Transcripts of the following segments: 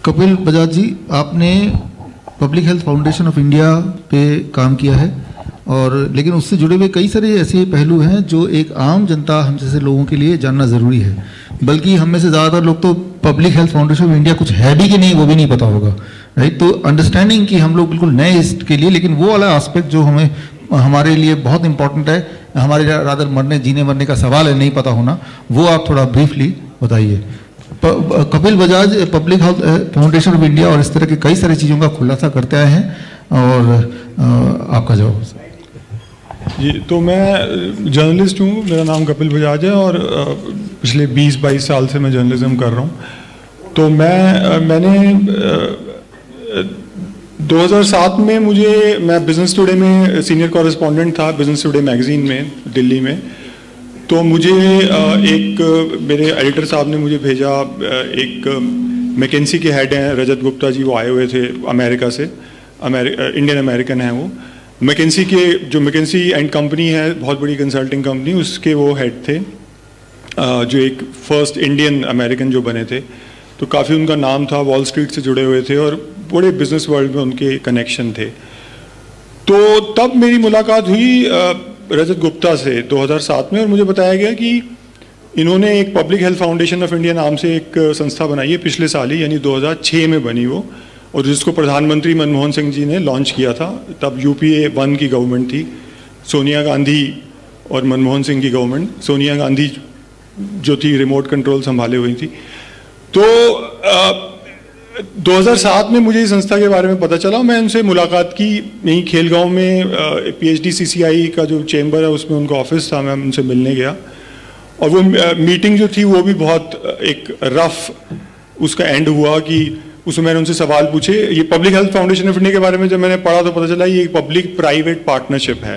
कपिल बजाज जी, आपने public health foundation of India पे काम किया है और लेकिन उससे जुड़े हुए कई सारे ऐसे पहलू हैं जो एक आम जनता हम जैसे लोगों के लिए जानना ज़रूरी है। बल्कि हम में से ज़्यादातर लोग तो public health foundation of India कुछ है भी कि नहीं वो भी नहीं पता होगा, राइट। तो अंडरस्टैंडिंग कि हम लोग बिल्कुल नए इसके लिए, लेकिन वो वाला एस्पेक्ट जो हमारे लिए बहुत इंपॉर्टेंट है, हमारे रादर मरने जीने मरने का सवाल है, नहीं पता होना, वो आप थोड़ा ब्रीफली बताइए। Kapil Bajaj public health foundation of India और इस तरह के कई सारी चीज़ों का खुलासा करते आए हैं और आपका जवाब। जी, तो मैं जर्नलिस्ट हूँ, मेरा नाम कपिल बजाज है और पिछले 20-22 साल से मैं जर्नलिज्म कर रहा हूँ। तो मैंने 2007 में मैं बिज़नेस टुडे में सीनियर कॉरेस्पॉन्डेंट था, बिज़नेस टुडे मैगज़ीन में दिल्ली में। तो मुझे मेरे एडिटर साहब ने मुझे भेजा, एक मैकेंसी के हेड हैं रजत गुप्ता जी, वो आए हुए थे अमेरिका से, इंडियन अमेरिकन हैं वो। मैकेंसी एंड कंपनी है, बहुत बड़ी कंसल्टिंग कंपनी, उसके वो हेड थे, जो एक फर्स्ट इंडियन अमेरिकन जो बने थे। तो काफ़ी उनका नाम था, वॉल स्ट्रीट से जुड़े हुए थे और बड़े बिजनेस वर्ल्ड में उनके कनेक्शन थे। तो तब मेरी मुलाकात हुई रजत गुप्ता से 2007 में और मुझे बताया गया कि इन्होंने एक public health foundation of India नाम से एक संस्था बनाई है, पिछले साल ही यानी 2006 में बनी वो, और जिसको प्रधानमंत्री मनमोहन सिंह जी ने लॉन्च किया था। तब UPA 1 की गवर्नमेंट थी, सोनिया गांधी और मनमोहन सिंह की गवर्नमेंट। सोनिया गांधी जो थी रिमोट कंट्रोल संभाले हुई थी। तो 2007 में मुझे इस संस्था के बारे में पता चला, मैं उनसे मुलाकात की, यहीं खेलगांव में PhD CCI का जो चैम्बर है उसमें उनका ऑफिस था, मैं उनसे मिलने गया। और वो मीटिंग जो थी वो भी बहुत एक रफ उसका एंड हुआ कि उसमें मैंने उनसे सवाल पूछे। ये public health foundation of India के बारे में जब मैंने पढ़ा तो पता चला ये एक पब्लिक प्राइवेट पार्टनरशिप है,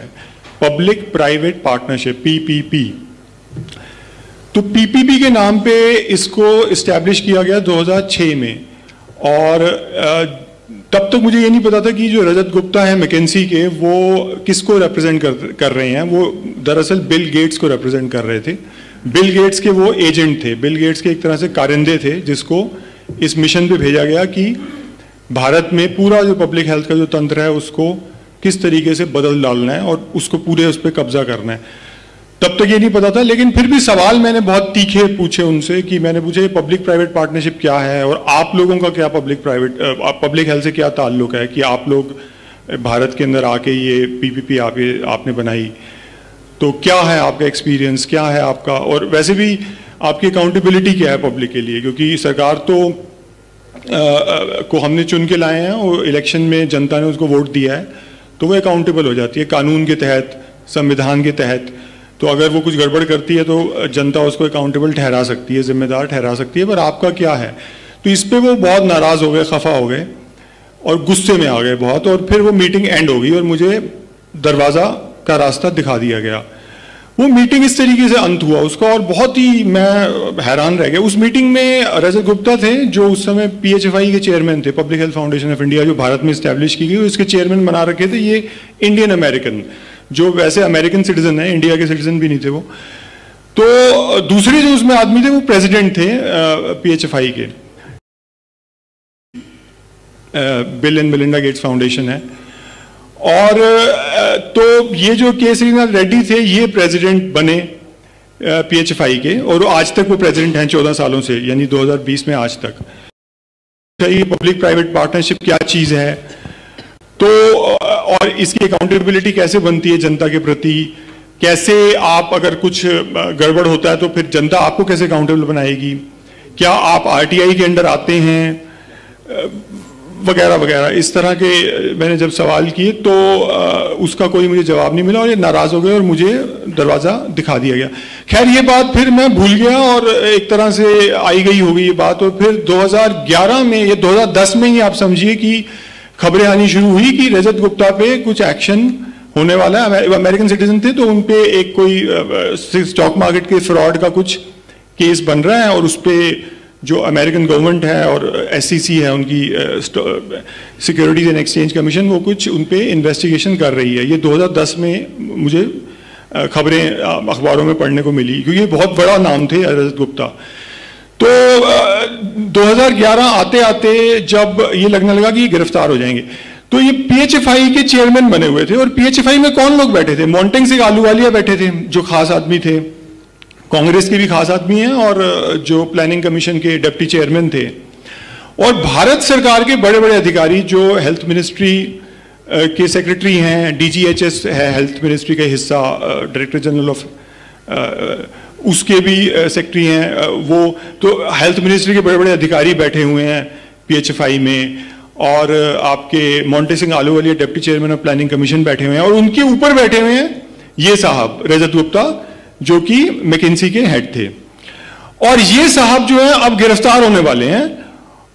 पब्लिक प्राइवेट पार्टनरशिप PPP। तो PPP के नाम पे इसको इस्टेब्लिश किया गया 2006 में। और तब तक मुझे ये नहीं पता था कि जो रजत गुप्ता है मैकेंसी के, वो किसको रिप्रेजेंट कर रहे हैं। वो दरअसल बिल गेट्स को रिप्रेजेंट कर रहे थे। बिल गेट्स के वो एजेंट थे, बिल गेट्स के एक तरह से कारिंदे थे, जिसको इस मिशन पे भेजा गया कि भारत में पूरा जो पब्लिक हेल्थ का जो तंत्र है उसको किस तरीके से बदल डालना है और उसको पूरे उस पर कब्जा करना है। तब तक ये नहीं पता था, लेकिन फिर भी सवाल मैंने बहुत तीखे पूछे उनसे कि मैंने पूछे पब्लिक प्राइवेट पार्टनरशिप क्या है और आप लोगों का क्या पब्लिक हेल्थ से क्या ताल्लुक है कि आप लोग भारत के अंदर आके ये PPP आपने बनाई, तो क्या है आपका एक्सपीरियंस, क्या है आपका, और वैसे भी आपकी अकाउंटेबिलिटी क्या है पब्लिक के लिए, क्योंकि सरकार तो को हमने चुन के लाए हैं और इलेक्शन में जनता ने उसको वोट दिया है, तो वो अकाउंटेबल हो जाती है कानून के तहत, संविधान के तहत। तो अगर वो कुछ गड़बड़ करती है तो जनता उसको अकाउंटेबल ठहरा सकती है, जिम्मेदार ठहरा सकती है, पर आपका क्या है। तो इस पे वो बहुत नाराज़ हो गए, खफा हो गए और गुस्से में आ गए बहुत, और फिर वो मीटिंग एंड हो गई और मुझे दरवाज़ा का रास्ता दिखा दिया गया। वो मीटिंग इस तरीके से अंत हुआ उसका, और बहुत ही मैं हैरान रह गया। उस मीटिंग में रजत गुप्ता थे जो उस समय PHFI के चेयरमैन थे, public health foundation of India, जो भारत में इस्टेब्लिश की गई, इसके चेयरमैन बना रखे थे ये इंडियन अमेरिकन, जो वैसे अमेरिकन सिटीजन है, इंडिया के सिटीजन भी नहीं थे वो। तो दूसरे जो उसमें आदमी थे वो प्रेसिडेंट थे PHFI के, bill and Melinda Gates foundation है। और तो ये जो के श्रीनाथ रेड्डी थे ये प्रेसिडेंट बने PHFI के, और आज तक वो प्रेसिडेंट हैं 14 सालों से, यानी 2020 में आज तक। ये पब्लिक प्राइवेट पार्टनरशिप क्या चीज़ है, तो और इसकी अकाउंटेबिलिटी कैसे बनती है जनता के प्रति, कैसे आप अगर कुछ गड़बड़ होता है तो फिर जनता आपको कैसे अकाउंटेबल बनाएगी, क्या आप RTI के अंडर आते हैं, वगैरह वगैरह। इस तरह के मैंने जब सवाल किए तो उसका कोई मुझे जवाब नहीं मिला और ये नाराज़ हो गए और मुझे दरवाज़ा दिखा दिया गया। खैर ये बात फिर मैं भूल गया और एक तरह से आई गई हो गई ये बात। और फिर 2011 में, ये 2010 में ही आप समझिए कि खबरें आनी शुरू हुई कि रजत गुप्ता पे कुछ एक्शन होने वाला है। अमेरिकन सिटीजन थे तो उन पे एक कोई स्टॉक मार्केट के फ्रॉड का कुछ केस बन रहा है, और उस पर जो अमेरिकन गवर्नमेंट है और SEC है उनकी सिक्योरिटीज एंड एक्सचेंज कमीशन, वो कुछ उन पे इन्वेस्टिगेशन कर रही है। ये 2010 में मुझे खबरें अखबारों में पढ़ने को मिली, क्योंकि ये बहुत बड़ा नाम थे रजत गुप्ता। तो 2011 आते आते जब ये लगने लगा कि ये गिरफ्तार हो जाएंगे, तो ये पीएचएफआई के चेयरमैन बने हुए थे। और पीएचएफआई में कौन लोग बैठे थे? मोंटेंग सिंह आलूवालिया बैठे थे, जो खास आदमी थे, कांग्रेस के भी खास आदमी हैं, और जो प्लानिंग कमीशन के डिप्टी चेयरमैन थे, और भारत सरकार के बड़े बड़े अधिकारी जो हेल्थ मिनिस्ट्री के सेक्रेटरी हैं, डीजीएचएस है हेल्थ मिनिस्ट्री का हिस्सा, डायरेक्टर जनरल ऑफ उसके भी सेक्रेटरी हैं वो। तो हेल्थ मिनिस्ट्री के बड़े बड़े अधिकारी बैठे हुए हैं पीएचएफआई में, और आपके Montek Singh Ahluwalia deputy chairman of planning commission बैठे हुए हैं, और उनके ऊपर बैठे हुए हैं ये साहब रजत गुप्ता, जो कि मैकिन्सी के हेड थे। और ये साहब जो है अब गिरफ्तार होने वाले हैं,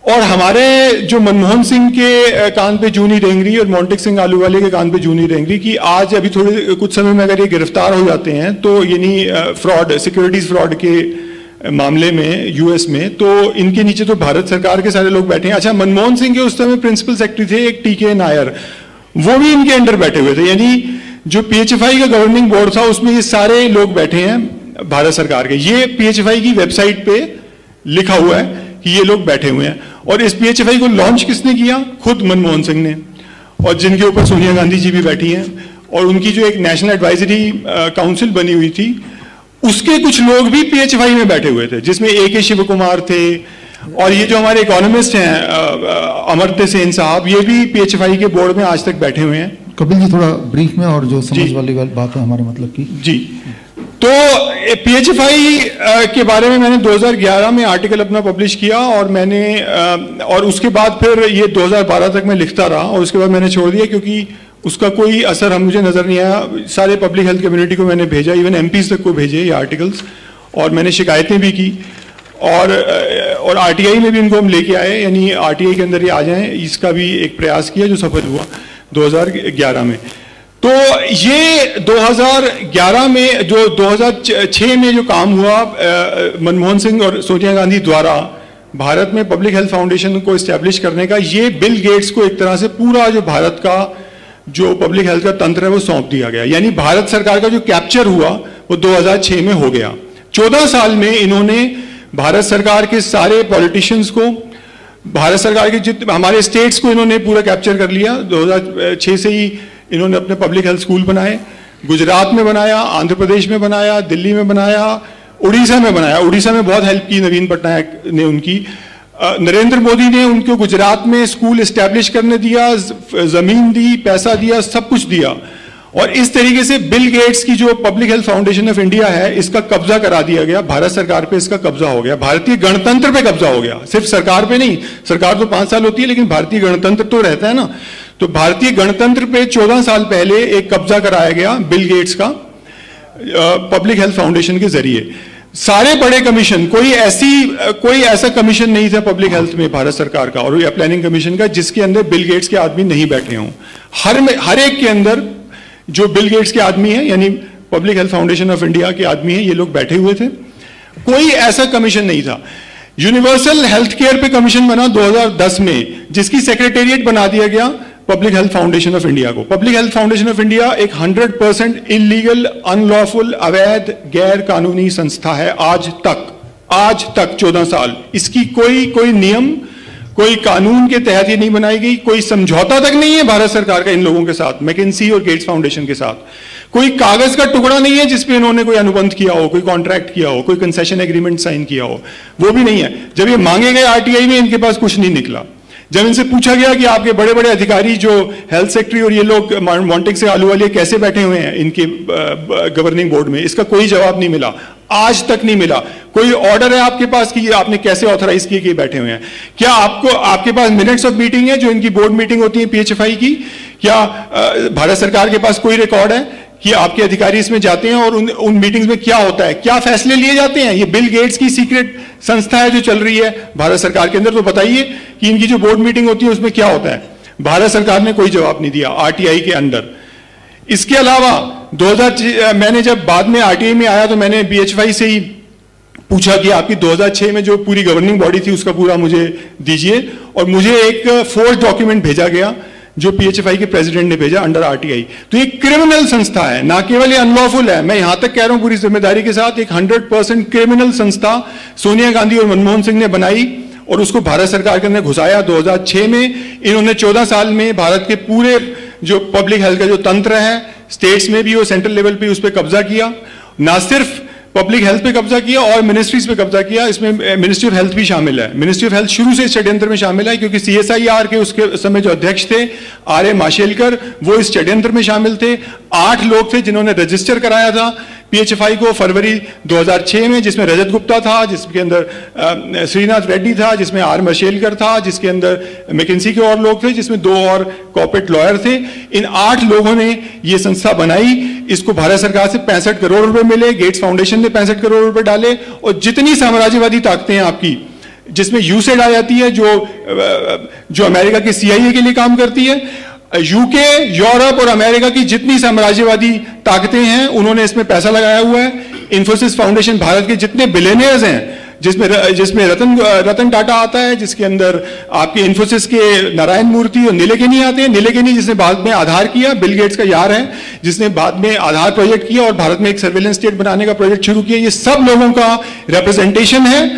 और हमारे जो मनमोहन सिंह के कान पे जूं नहीं रेंग रही और मोंटेंग सिंह आलूवालिया के कान पे जूं नहीं रेंग रही कि आज अभी थोड़े कुछ समय में अगर ये गिरफ्तार हो जाते हैं तो यानी फ्रॉड, सिक्योरिटीज फ्रॉड के मामले में यूएस में, तो इनके नीचे तो भारत सरकार के सारे लोग बैठे हैं। अच्छा, मनमोहन सिंह के उस समय प्रिंसिपल सेक्रेटरी थे एक टीके नायर, वो भी इनके अंडर बैठे हुए थे। यानी जो पीएचएफआई का गवर्निंग बोर्ड था उसमें ये सारे लोग बैठे हैं भारत सरकार के। ये पीएचएफआई की वेबसाइट पे लिखा हुआ है कि ये लोग बैठे हुए हैं। और इस पीएचएफआई को लॉन्च किसने किया? खुद मनमोहन सिंह ने, और जिनके ऊपर सोनिया गांधी जी भी बैठी हैं, और उनकी जो एक नेशनल एडवाइजरी काउंसिल बनी हुई थी उसके कुछ लोग भी पीएचएफआई में बैठे हुए थे, जिसमें AK शिव कुमार थे, और ये जो हमारे इकोनॉमिस्ट हैं अमर्त्य सेन साहब, ये भी पीएचएफआई के बोर्ड में आज तक बैठे हुए हैं। कपिल जी थोड़ा ब्रीफ में, और जो समझ वाली बात है हमारे मतलब की जी। तो पीएचएफआई के बारे में मैंने 2011 में आर्टिकल अपना पब्लिश किया, और मैंने और उसके बाद फिर ये 2012 तक मैं लिखता रहा, और उसके बाद मैंने छोड़ दिया क्योंकि उसका कोई असर हम मुझे नजर नहीं आया। सारे पब्लिक हेल्थ कम्युनिटी को मैंने भेजा, इवन एमपीज तक को भेजे ये आर्टिकल्स, और मैंने शिकायतें भी की, और आरटीआई में भी इनको हम लेके आए, यानी आरटीआई के अंदर ये आ जाएं, इसका भी एक प्रयास किया जो सफल हुआ 2011 में। तो ये 2011 में जो 2006 में जो काम हुआ मनमोहन सिंह और सोनिया गांधी द्वारा भारत में पब्लिक हेल्थ फाउंडेशन को एस्टेब्लिश करने का, ये बिल गेट्स को एक तरह से पूरा जो भारत का जो पब्लिक हेल्थ का तंत्र है वो सौंप दिया गया। यानी भारत सरकार का जो कैप्चर हुआ वो 2006 में हो गया। 14 साल में इन्होंने भारत सरकार के सारे पॉलिटिशियंस को, भारत सरकार के जितने हमारे स्टेट्स को इन्होंने पूरा कैप्चर कर लिया। 2006 से ही इन्होंने अपने पब्लिक हेल्थ स्कूल बनाए, गुजरात में बनाया, आंध्र प्रदेश में बनाया, दिल्ली में बनाया, उड़ीसा में बनाया। उड़ीसा में बहुत हेल्प की नवीन पटनायक ने उनकी। नरेंद्र मोदी ने उनको गुजरात में स्कूल एस्टैब्लिश करने दिया, जमीन दी, पैसा दिया, सब कुछ दिया। और इस तरीके से बिल गेट्स की जो public health foundation of India है, इसका कब्जा करा दिया गया, भारत सरकार पे इसका कब्जा हो गया, भारतीय गणतंत्र पे कब्जा हो गया, सिर्फ सरकार पे नहीं। सरकार तो 5 साल होती है, लेकिन भारतीय गणतंत्र तो रहता है ना। तो भारतीय गणतंत्र पे 14 साल पहले एक कब्जा कराया गया बिल गेट्स का पब्लिक हेल्थ फाउंडेशन के जरिए। सारे बड़े कमीशन, कोई ऐसा कमीशन नहीं था पब्लिक हेल्थ में भारत सरकार का और या प्लानिंग कमीशन का जिसके अंदर बिल गेट्स के आदमी नहीं बैठे हों। हर एक के अंदर जो बिल गेट्स के आदमी हैं, यानी public health foundation of India के आदमी हैं, ये लोग बैठे हुए थे। कोई ऐसा कमीशन नहीं था। यूनिवर्सल हेल्थ केयर पे कमीशन बना 2010 में, जिसकी सेक्रेटेरिएट बना दिया गया public health foundation of India को। Public health foundation of India एक 100% इलीगल, अनलॉफुल, अवैध, गैर कानूनी संस्था है आज तक 14 साल। इसकी कोई नियम, कोई कानून के तहत ये नहीं बनाई गई, कोई समझौता तक नहीं है भारत सरकार का इन लोगों के साथ, मैकिन्सी और गेट्स फाउंडेशन के साथ। कोई कागज का टुकड़ा नहीं है जिसपे इन्होंने कोई अनुबंध किया हो, कोई कॉन्ट्रैक्ट किया हो, कोई कंसेशन एग्रीमेंट साइन किया हो, वो भी नहीं है। जब ये मांगे गए आरटीआई में, इनके पास कुछ नहीं निकला। जब इनसे पूछा गया कि आपके बड़े बड़े अधिकारी जो हेल्थ सेक्रेटरी और ये लोग मोंटेंग से आलूवालिया कैसे बैठे हुए हैं इनके गवर्निंग बोर्ड में, इसका कोई जवाब नहीं मिला, आज तक नहीं मिला। कोई ऑर्डर है आपके पास कि आपने कैसे ऑथराइज किए कि बैठे हुए हैं? क्या आपके पास मिनट्स ऑफ मीटिंग है जो इनकी बोर्ड मीटिंग होती है पीएचएफआई की? क्या भारत सरकार के पास कोई रिकॉर्ड है कि आपके अधिकारी इसमें जाते हैं और उन मीटिंग्स में क्या होता है, क्या फैसले लिए जाते हैं? ये बिल गेट्स की सीक्रेट संस्था है जो चल रही है भारत सरकार के अंदर। तो बताइए कि इनकी जो बोर्ड मीटिंग होती है उसमें क्या होता है? भारत सरकार ने कोई जवाब नहीं दिया आरटीआई के अंडर। इसके अलावा मैंने जब बाद में आरटीआई में आया तो मैंने बीएचएफआई से ही पूछा कि आपकी 2006 में जो पूरी गवर्निंग बॉडी थी उसका पूरा मुझे दीजिए, और मुझे एक फोर्स डॉक्यूमेंट भेजा गया जो पीएचएफआई के प्रेसिडेंट ने भेजा अंडर आरटीआई। तो ये क्रिमिनल संस्था है, ना केवल ये अनलॉफुल है, मैं यहां तक कह रहा हूं पूरी जिम्मेदारी के साथ, एक 100% क्रिमिनल संस्था सोनिया गांधी और मनमोहन सिंह ने बनाई और उसको भारत सरकार के अंदर घुसाया 2006 में। इन्होंने 14 साल में भारत के पूरे जो पब्लिक हेल्थ का जो तंत्र है, स्टेट्स में भी और सेंट्रल लेवल पे उस पर कब्जा किया। ना सिर्फ पब्लिक हेल्थ पे कब्जा किया और मिनिस्ट्रीज पे कब्जा किया, इसमें मिनिस्ट्री ऑफ हेल्थ भी शामिल है। मिनिस्ट्री ऑफ हेल्थ शुरू से इस षड्यंत्र में शामिल है, क्योंकि सीएसआईआर के उसके समय जो अध्यक्ष थे आर ए माशेलकर, वो इस षड्यंत्र में शामिल थे। 8 लोग थे जिन्होंने रजिस्टर कराया था पीएचएफआई को फरवरी 2006 में, जिसमें रजत गुप्ता था, जिसके अंदर श्रीनाथ रेड्डी था, जिसमें आर माशेलकर था, जिसके अंदर मैकिन्सी के और लोग थे, जिसमें 2 और कॉर्पोरेट लॉयर थे। इन 8 लोगों ने ये संस्था बनाई। इसको भारत सरकार से 65 करोड़ रुपए मिले, गेट्स फाउंडेशन ने 65 करोड़ रुपए डाले, और जितनी साम्राज्यवादी ताकतें हैं आपकी, जिसमें यूसेड आ जाती है जो अमेरिका के सीआईए के लिए काम करती है, यूके, यूरोप और अमेरिका की जितनी साम्राज्यवादी ताकतें हैं उन्होंने इसमें पैसा लगाया हुआ है। इन्फोसिस फाउंडेशन भारत के जितने बिलियनियर्स हैं, जिसमें रतन टाटा आता है, जिसके अंदर आपके इन्फोसिस के नारायण मूर्ति और नीलेकेनी आते हैं। नीलेकेनी जिसने बाद में आधार किया, बिल गेट्स का यार है, जिसने बाद में आधार प्रोजेक्ट किया और भारत में एक सर्वेलेंस स्टेट बनाने का प्रोजेक्ट शुरू किया। ये सब लोगों का रिप्रेजेंटेशन है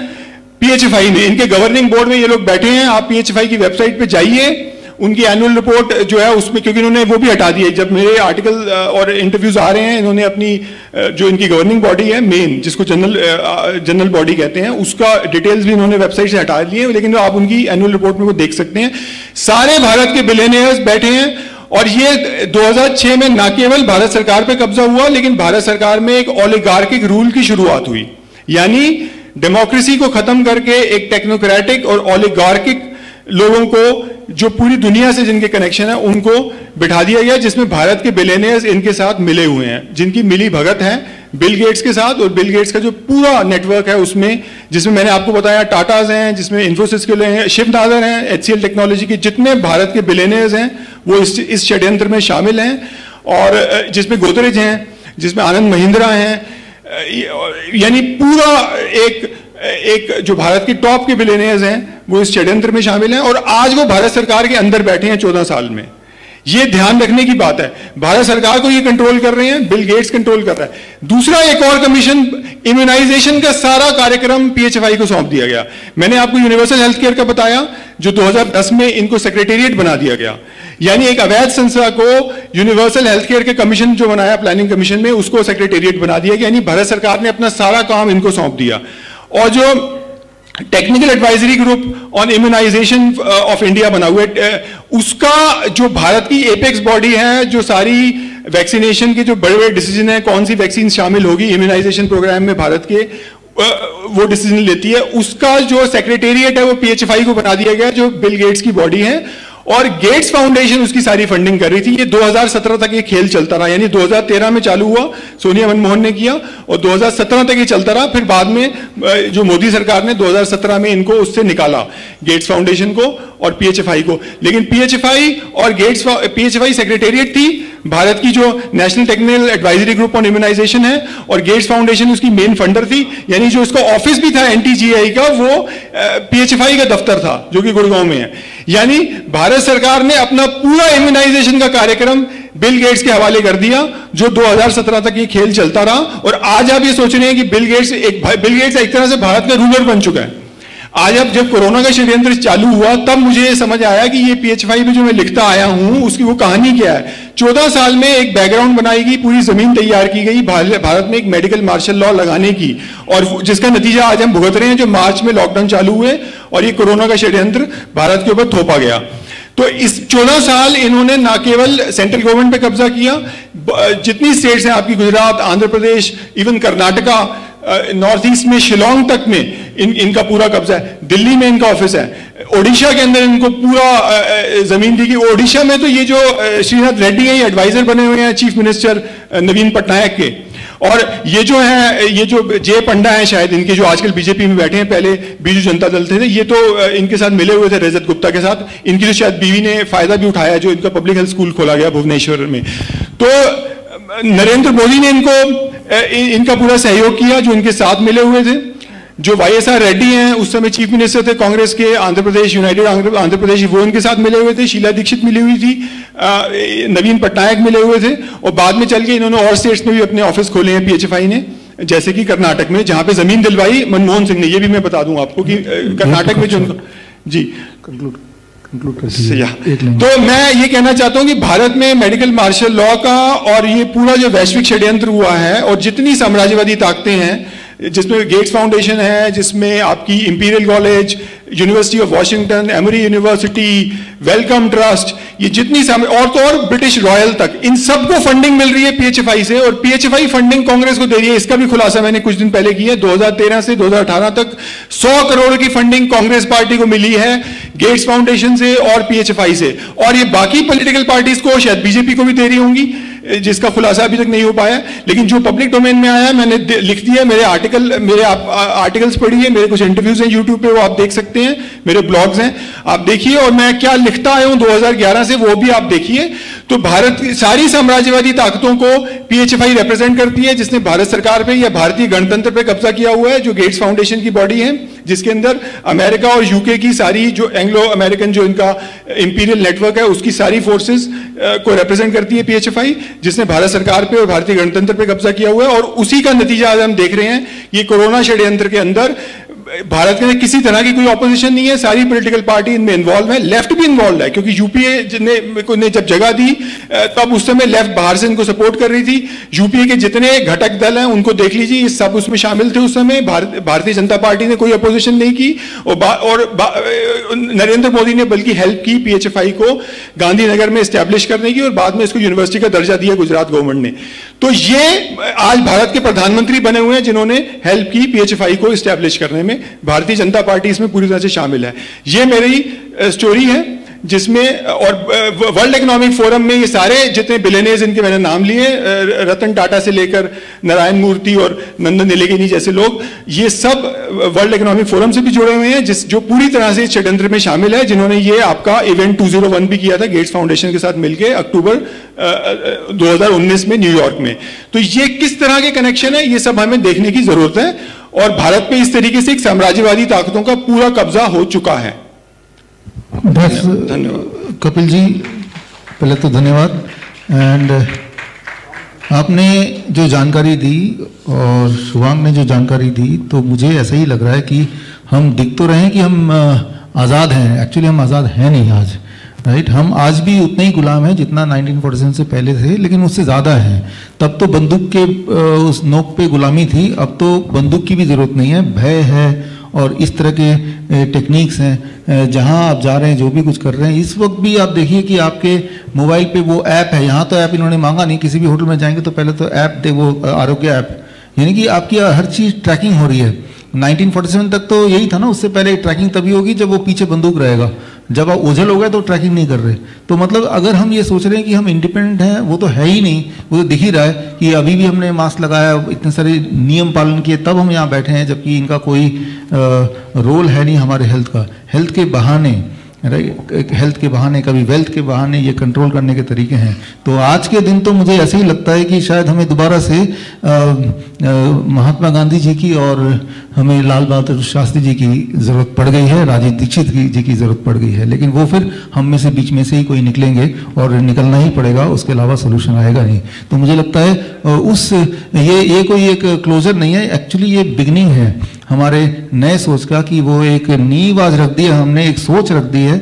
पीएचएफआई में। इनके गवर्निंग बोर्ड में ये लोग बैठे हैं। आप पीएचएफआई की वेबसाइट पे जाइए, उनकी एनुअल रिपोर्ट जो है उसमें, क्योंकि इन्होंने वो भी हटा दी है। जब मेरे आर्टिकल और इंटरव्यूज आ रहे हैं, इन्होंने अपनी जो इनकी गवर्निंग बॉडी है मेन, जिसको जनरल बॉडी कहते हैं, उसका डिटेल्स भी इन्होंने वेबसाइट से हटा दिए, लेकिन आप उनकी एनुअल रिपोर्ट में वो देख सकते हैं। सारे भारत के बिलियनियर्स बैठे हैं। और ये 2006 में न केवल भारत सरकार पे कब्जा हुआ, लेकिन भारत सरकार में एक ओलिगार्किक रूल की शुरुआत हुई। यानी डेमोक्रेसी को खत्म करके एक टेक्नोक्रेटिक और ओलिगार्किक लोगों को, जो पूरी दुनिया से जिनके कनेक्शन है, उनको बिठा दिया गया, जिसमें भारत के बिलियनियर्स इनके साथ मिले हुए हैं, जिनकी मिली भगत है बिल गेट्स के साथ। और बिल गेट्स का जो पूरा नेटवर्क है उसमें, जिसमें मैंने आपको बताया टाटाज हैं, जिसमें इन्फोसिस के लोग हैं, शिव नादर हैं, एचसीएल टेक्नोलॉजी के जितने भारत के बिलियनियर्स हैं वो इस षड्यंत्र में शामिल हैं। और जिसमें गोदरेज हैं, जिसमें आनंद महिंद्रा हैं, यानी पूरा एक जो भारत के टॉप के बिलियनियर्स हैं वो इस षड्यंत्र में शामिल हैं। और आज वो भारत सरकार के अंदर बैठे हैं 14 साल में। ये ध्यान रखने की बात है। भारत सरकार को ये कंट्रोल कर रहे हैं, बिल गेट्स कंट्रोल कर रहा है। दूसरा, एक और कमीशन, इम्यूनाइजेशन का सारा कार्यक्रम पीएचएफआई को सौंप दिया गया। मैंने आपको यूनिवर्सल हेल्थ केयर का बताया, जो 2010 में इनको सेक्रेटेरिएट बना दिया गया। यानी एक अवैध संस्था को यूनिवर्सल हेल्थ केयर के कमीशन जो बनाया प्लानिंग कमीशन में, उसको सेक्रेटेरिएट बना दिया गया। यानी भारत सरकार ने अपना सारा काम इनको सौंप दिया। और जो technical advisory group on immunization of India बना हुआ है, उसका जो भारत की एपेक्स बॉडी है, जो सारी वैक्सीनेशन के जो बड़े बड़े डिसीजन है, कौन सी वैक्सीन शामिल होगी इम्यूनाइजेशन प्रोग्राम में भारत के, वो डिसीजन लेती है। उसका जो सेक्रेटेरिएट है वो पीएचएफआई को बना दिया गया, जो बिल गेट्स की बॉडी है। और गेट्स फाउंडेशन उसकी सारी फंडिंग कर रही थी। ये 2017 तक ये खेल चलता रहा। यानी 2013 में चालू हुआ, सोनिया मनमोहन ने किया, और 2017 तक ये चलता रहा। फिर बाद में जो मोदी सरकार ने 2017 में इनको उससे निकाला, गेट्स फाउंडेशन को और पीएचएफआई को। लेकिन पीएचएफआई और पीएचएफआई सेक्रेटेरिएट थी भारत की, जो national technical advisory group on immunization है, और गेट्स फाउंडेशन उसकी मेन फंडर थी। यानी जो उसका ऑफिस भी था एनटीजीआई का, वो पीएचएफआई का दफ्तर था, जो कि गुड़गांव में है। यानी भारत सरकार ने अपना पूरा इम्यूनाइजेशन का कार्यक्रम बिल गेट्स के हवाले कर दिया, जो 2017 तक ये खेल चलता रहा। और आज आप ये सोच रहे हैं कि बिल गेट्स एक तरह से भारत का रूलर बन चुका है। आज अब जब कोरोना का षड्यंत्र चालू हुआ, तब मुझे समझ आया कि ये पीएचएफआई में जो मैं लिखता आया हूं उसकी वो कहानी क्या है। 14 साल में एक बैकग्राउंड बनाई गई, पूरी जमीन तैयार की गई भारत में एक मेडिकल मार्शल लॉ लगाने की, और जिसका नतीजा आज हम भुगत रहे हैं। जो मार्च में लॉकडाउन चालू हुए और ये कोरोना का षड्यंत्र भारत के ऊपर थोपा गया। तो इस 14 साल इन्होंने ना केवल सेंट्रल गवर्नमेंट पे कब्जा किया, जितनी स्टेट्स हैं आपकी, Gujarat, Andhra Pradesh, even Karnataka, north east में शिलोंग तक में इनका पूरा कब्जा है। दिल्ली में इनका ऑफिस है। ओडिशा के अंदर इनको पूरा जमीन दी गई। ओडिशा में तो ये जो श्रीनाथ रेड्डी है, ये एडवाइजर बने हुए हैं चीफ मिनिस्टर नवीन पटनायक के। और ये जो है, ये जो जे पंडा है शायद इनके, जो आजकल बीजेपी में बैठे हैं, पहले बीजू जनता दल थे, ये तो इनके साथ मिले हुए थे रजत गुप्ता के साथ। इनकी तो शायद बीवी ने फायदा भी उठाया, जो इनका पब्लिक हेल्थ स्कूल खोला गया भुवनेश्वर में। तो नरेंद्र मोदी ने इनका पूरा सहयोग किया, जो इनके साथ मिले हुए थे। जो वाईएसआर रेड्डी हैं, उस समय चीफ मिनिस्टर थे कांग्रेस के, आंध्र प्रदेश, यूनाइटेड आंध्र प्रदेश, वो इनके साथ मिले हुए थे, शीला दीक्षित मिली हुई थी, नवीन पटनायक मिले हुए थे, और बाद में चल के इन्होंने और स्टेट्स में भी अपने ऑफिस खोले हैं पीएचएफआई ने, जैसे कि कर्नाटक में, जहां पे जमीन दिलवाई मनमोहन सिंह ने। ये भी मैं बता दूं आपको कि कर्नाटक में जो जी तो मैं ये कहना चाहता हूं कि भारत में मेडिकल मार्शल लॉ का और ये पूरा जो वैश्विक षड्यंत्र हुआ है, और जितनी साम्राज्यवादी ताकतें हैं, जिसमें गेट्स फाउंडेशन है, जिसमें आपकी imperial college, university of Washington, emery university, Wellcome Trust, ये जितनी और तो और ब्रिटिश रॉयल तक, इन सबको फंडिंग मिल रही है पीएचएफआई से, और पीएचएफआई फंडिंग कांग्रेस को दे रही है। इसका भी खुलासा मैंने कुछ दिन पहले किया है। 2013 से 2018 तक 100 करोड़ की फंडिंग कांग्रेस पार्टी को मिली है गेट्स फाउंडेशन से और पीएचएफआई से, और ये बाकी पॉलिटिकल पार्टीज को, शायद बीजेपी को भी दे रही होंगी, जिसका खुलासा अभी तक नहीं हो पाया। लेकिन जो पब्लिक डोमेन में आया, मैंने लिख दिया, मेरे आर्टिकल्स पढ़िए, मेरे कुछ इंटरव्यूज हैं यूट्यूब पे, वो आप देख सकते हैं, मेरे ब्लॉग्स हैं, आप देखिए, और मैं क्या लिखता आया हूं 2011 से, वो भी आप देखिए। तो भारत की सारी साम्राज्यवादी ताकतों को पीएचएफआई रिप्रेजेंट करती है, जिसने भारत सरकार पे या भारतीय गणतंत्र पे कब्जा किया हुआ है, जो गेट्स फाउंडेशन की बॉडी है, जिसके अंदर अमेरिका और यूके की सारी जो एंग्लो अमेरिकन जो इनका इंपीरियल नेटवर्क है, उसकी सारी फोर्सेस को रिप्रेजेंट करती है पीएचएफआई, जिसने भारत सरकार पे और भारतीय गणतंत्र पे कब्जा किया हुआ है। और उसी का नतीजा आज हम देख रहे हैं। ये कोरोना षड्यंत्र के अंदर भारत में किसी तरह की कोई ऑपोजिशन नहीं है, सारी पॉलिटिकल पार्टी इनमें इन्वॉल्व है, लेफ्ट भी इन्वॉल्व है, क्योंकि यूपीए ने जब जगह दी तब उस समय लेफ्ट बाहर से इनको सपोर्ट कर रही थी। यूपीए के जितने घटक दल हैं उनको देख लीजिए, ये सब उसमें शामिल थे उस समय। भारतीय जनता पार्टी ने कोई अपोजिशन नहीं की, और नरेंद्र मोदी ने बल्कि हेल्प की पीएचएफआई को गांधीनगर में स्टैब्लिश करने की, और बाद में इसको यूनिवर्सिटी का दर्जा दिया गुजरात गवर्नमेंट ने। तो ये आज भारत के प्रधानमंत्री बने हुए हैं जिन्होंने हेल्प की पीएचएफआई को स्टैब्लिश करने में। भारतीय जनता पार्टी इसमें पूरी तरह से शामिल है। ये मेरी स्टोरी है, जिसमें और वर्ल्ड इकोनॉमिक फोरम में ये सारे जितने बिलियनियर्स इनके मैंने नाम लिए, रतन टाटा से लेकर नारायण मूर्ति और नंदन नीलेकनी जैसे लोग, ये सब वर्ल्ड इकोनॉमिक फोरम से भी जुड़े हुए हैं, जो पूरी तरह से षड्यंत्र में शामिल है, जिन्होंने ये आपका इवेंट 201 भी किया था गेट्स फाउंडेशन के साथ मिलकर अक्टूबर 2019 में न्यूयॉर्क में। तो ये किस तरह के कनेक्शन है, ये सब हमें देखने की जरूरत है, और भारत पे इस तरीके से एक साम्राज्यवादी ताकतों का पूरा कब्जा हो चुका है। धन्यवाद कपिल जी, पहले तो धन्यवाद। एंड आपने जो जानकारी दी और शुभांग ने जो जानकारी दी, तो मुझे ऐसा ही लग रहा है कि हम दिख तो रहे हैं कि हम आज़ाद हैं, एक्चुअली हम आज़ाद हैं नहीं आज, राइट। हम आज भी उतने ही गुलाम हैं जितना 1947 से पहले थे, लेकिन उससे ज़्यादा हैं। तब तो बंदूक के उस नोक पे गुलामी थी, अब तो बंदूक की भी ज़रूरत नहीं है, भय है और इस तरह के टेक्निक्स हैं। जहां आप जा रहे हैं, जो भी कुछ कर रहे हैं, इस वक्त भी आप देखिए कि आपके मोबाइल पे वो ऐप है। यहाँ तो ऐप इन्होंने मांगा नहीं, किसी भी होटल में जाएंगे तो पहले तो ऐप दे, वो आरोग्य ऐप, यानी कि आपकी हर चीज़ ट्रैकिंग हो रही है। 1947 तक तो यही था ना, उससे पहले ट्रैकिंग तभी होगी जब वो पीछे बंदूक रहेगा, जब आप ओझल हो गए तो ट्रैकिंग नहीं कर रहे। तो मतलब अगर हम ये सोच रहे हैं कि हम इंडिपेंडेंट हैं, वो तो है ही नहीं। वो तो दिख ही रहा है कि अभी भी हमने मास्क लगाया, इतने सारे नियम पालन किए, तब हम यहाँ बैठे हैं, जबकि इनका कोई रोल है नहीं हमारे हेल्थ का। हेल्थ के बहाने, राइट, हेल्थ के बहाने, कभी वेल्थ के बहाने ये कंट्रोल करने के तरीके हैं। तो आज के दिन तो मुझे ऐसे ही लगता है कि शायद हमें दोबारा से महात्मा गांधी जी की और हमें लाल बहादुर शास्त्री जी की ज़रूरत पड़ गई है, राजीव दीक्षित जी की ज़रूरत पड़ गई है। लेकिन वो फिर हम में से बीच में से ही कोई निकलेंगे और निकलना ही पड़ेगा, उसके अलावा सोल्यूशन आएगा नहीं। तो मुझे लगता है ये कोई एक क्लोजर नहीं है, एक्चुअली ये बिगनिंग है हमारे नए सोच का, कि वो एक नींव आज रख दी है हमने, एक सोच रख दी है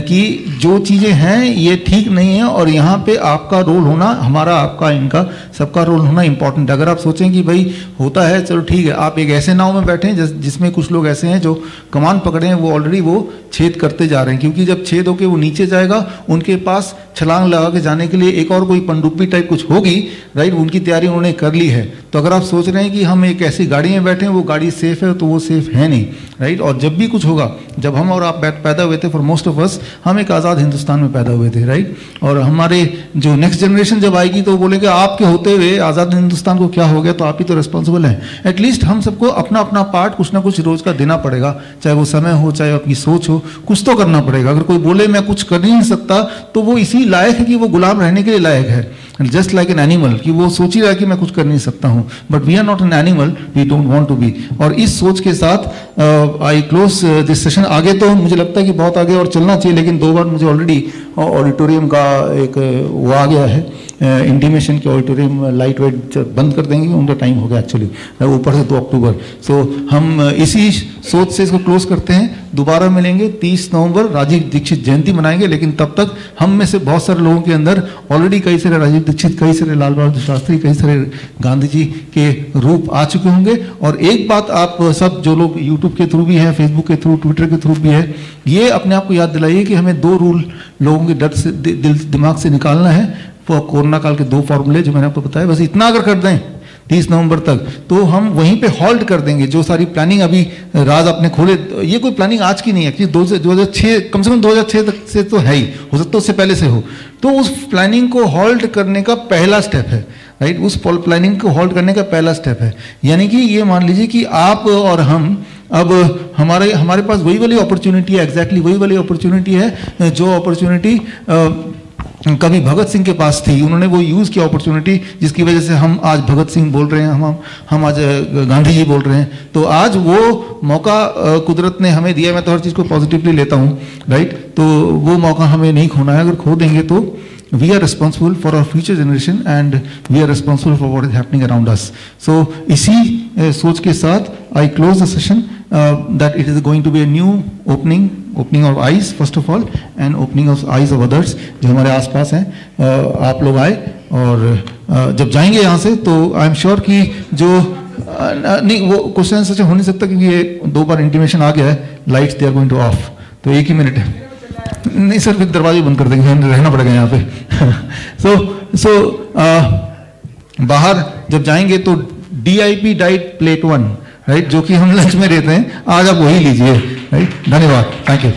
कि जो चीज़ें हैं ये ठीक नहीं है, और यहाँ पे आपका रोल होना, हमारा, आपका, इनका, सबका रोल होना इंपॉर्टेंट है। अगर आप सोचें कि भाई होता है, चलो ठीक है, आप एक ऐसे नाव में बैठे हैं जिसमें कुछ लोग ऐसे हैं जो कमान पकड़े हैं, वो ऑलरेडी वो छेद करते जा रहे हैं, क्योंकि जब छेद होके वो नीचे जाएगा, उनके पास छलांग लगा के जाने के लिए एक और कोई पनडुब्बी टाइप कुछ होगी, राइट, उनकी तैयारी उन्होंने कर ली है। तो अगर आप सोच रहे हैं कि हम एक ऐसी गाड़ी में बैठे हैं, वो गाड़ी सेफ है, तो वो सेफ है नहीं, राइट। और जब भी कुछ होगा, जब हम और आप पैदा हुए थे, फॉर मोस्ट ऑफ अस, हम एक आज़ाद हिंदुस्तान में पैदा हुए थे, राइट। और हमारे जो नेक्स्ट जनरेशन जब आएगी तो बोलेंगे आपके होते हुए आज़ाद हिंदुस्तान को क्या हो गया, तो आप ही तो रिस्पॉन्सिबल हैं। एटलीस्ट हम सबको अपना अपना पार्ट कुछ ना कुछ रोज का देना पड़ेगा, चाहे वो समय हो, चाहे आपकी सोच हो, कुछ तो करना पड़ेगा। अगर कोई बोले मैं कुछ कर नहीं सकता, तो वो इसी लायक है कि वो गुलाम रहने के लिए लायक है। जस्ट लाइक एन एनिमल, कि वो सोच ही रहा है कि मैं कुछ कर नहीं सकता हूँ, but we are not an animal, we don't want to be. और इस सोच के साथ आई क्लोज दिस सेशन। आगे तो मुझे लगता है कि बहुत आगे और चलना चाहिए, लेकिन 2 बार मुझे ऑलरेडी ऑडिटोरियम का एक वो आ गया है इंटीमेशन के ऑडिटोरियम लाइट वेट बंद कर देंगे, उनका टाइम हो गया एक्चुअली ऊपर से 2 अक्टूबर। सो हम इसी सोच से इसको क्लोज करते हैं। दोबारा मिलेंगे 30 नवंबर, राजीव दीक्षित जयंती मनाएंगे, लेकिन तब तक हम में से बहुत सारे लोगों के अंदर ऑलरेडी कई सारे राजीव दीक्षित, कई सारे लाल बहादुर शास्त्री, कई सारे गांधी जी के रूप आ चुके होंगे। और एक बात आप सब जो लोग यूट्यूब के थ्रू भी हैं, फेसबुक के थ्रू, ट्विटर के थ्रू भी है, ये अपने आप को याद दिलाइए कि हमें 2 रूल लोगों के डर से दिमाग से निकालना है। कोरोना काल के 2 फॉर्मूले जो मैंने आपको बताया, बस इतना अगर कर दें 30 नवंबर तक, तो हम वहीं पे हॉल्ट कर देंगे। जो सारी प्लानिंग अभी राज आपने खोले, ये कोई प्लानिंग आज की नहीं है, एक्चुअली 2006 कम से कम 2006 तक से तो है ही, हो सकता है उससे पहले से हो। तो उस प्लानिंग को हॉल्ट करने का पहला स्टेप है, राइट, उस प्लानिंग को हॉल्ट करने का पहला स्टेप है। यानी कि ये मान लीजिए कि आप और हम अब हमारे पास वही वाली अपॉर्चुनिटी है, एग्जैक्टली वही वाली अपॉर्चुनिटी है जो अपॉर्चुनिटी कभी भगत सिंह के पास थी। उन्होंने वो यूज़ किया अपॉर्चुनिटी, जिसकी वजह से हम आज भगत सिंह बोल रहे हैं, हम आज गांधी जी बोल रहे हैं। तो आज वो मौका कुदरत ने हमें दिया। मैं तो हर चीज़ को पॉजिटिवली लेता हूँ, राइट। तो वो मौका हमें नहीं खोना है। अगर खो देंगे तो we are responsible for our future generation and we are responsible for what is happening around us. So इसी सोच के साथ I close the session that it is going to be a new opening of eyes first of all and opening of eyes of others जो हमारे आसपास हैं। आप लोग आए और जब जाएंगे यहाँ से तो आई एम श्योर कि जो नहीं वो क्वेश्चन सच हो नहीं सकता, क्योंकि ये 2 बार इंटीमेशन आ गया है, lights they are going to off. तो 1 ही मिनट है, नहीं सर, फिर दरवाजे बंद कर देंगे, रहना पड़ेगा यहाँ पे। सो बाहर जब जाएंगे तो DIP डाइट प्लेट 1, राइट, जो कि हम लंच में रहते हैं, आज आप वही लीजिए, राइट। धन्यवाद, थैंक यू।